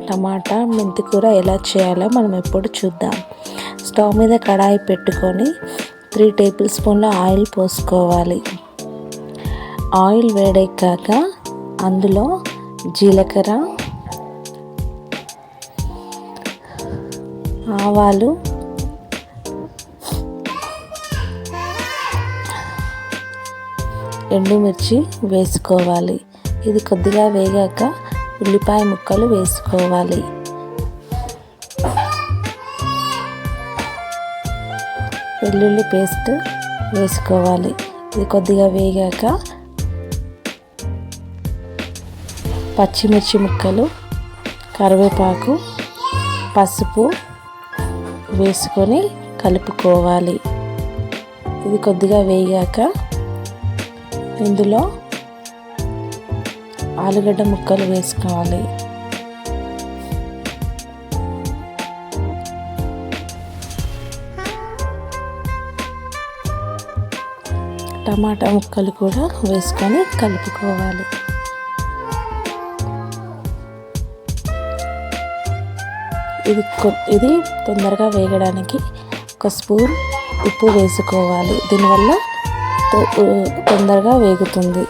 టమాటా మెంతి కూర ఎలా చేయాలో మనం ఇప్పుడు చూద్దాం. స్టవ్ మీద కడాయి పెట్టుకొని 3 టేబుల్ స్పూన్ల ఆయిల్ పోసుకోవాలి. ఆయిల్ వేడెక్కాక అందులో జీలకర్ర, ఆవాలు, ఎండుమిర్చి వేసుకోవాలి. ఇది కొద్దిగా వేగాక ఉల్లిపాయ ముక్కలు వేసుకోవాలి. వెల్లుల్లి పేస్ట్ వేసుకోవాలి. ఇది కొద్దిగా వేగాక పచ్చిమిర్చి ముక్కలు, కరివేపాకు, పసుపు వేసుకొని కలుపుకోవాలి. ఇది కొద్దిగా వేగాక ఇందులో ఆలుగడ్డ ముక్కలు వేసుకోవాలి. టమాటా ముక్కలు కూడా వేసుకొని కలుపుకోవాలి. ఇది తొందరగా వేగడానికి 1 స్పూన్ ఉప్పు వేసుకోవాలి. దీనివల్ల తొందరగా వేగుతుంది.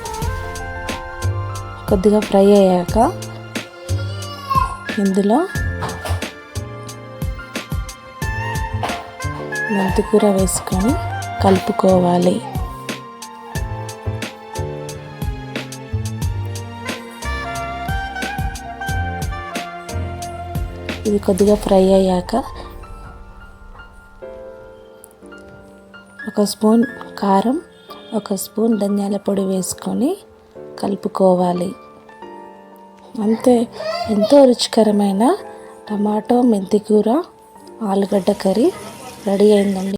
కొద్దిగా ఫ్రై అయ్యాక ఇందులో మెంతి కూర వేసుకొని కలుపుకోవాలి. ఇది కొద్దిగా ఫ్రై అయ్యాక 1 స్పూన్ కారం, 1 స్పూన్ ధనియాల పొడి వేసుకొని కలుపుకోవాలి. అంతే, ఎంతో రుచికరమైన టమాటో మెంతి కూర ఆలుగడ్డ కర్రీ రెడీ అయిందండి.